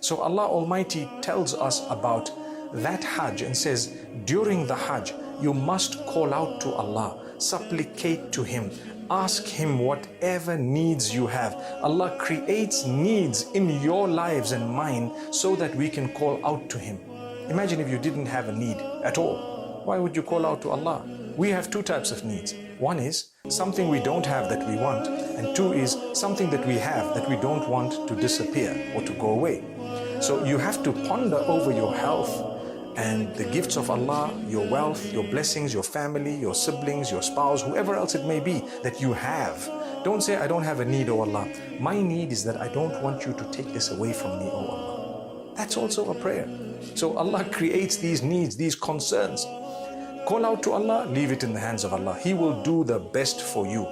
So Allah Almighty tells us about that Hajj and says, during the Hajj, you must call out to Allah, supplicate to Him, ask Him whatever needs you have. Allah creates needs in your lives and mine so that we can call out to Him. Imagine if you didn't have a need at all. Why would you call out to Allah? We have two types of needs. One is something we don't have that we want, and two is something that we have that we don't want to disappear or to go away. So you have to ponder over your health and the gifts of Allah, your wealth, your blessings, your family, your siblings, your spouse, whoever else it may be that you have. Don't say, I don't have a need, oh Allah. My need is that I don't want you to take this away from me, oh Allah. That's also a prayer. So Allah creates these needs, these concerns. Call out to Allah, leave it in the hands of Allah. He will do the best for you.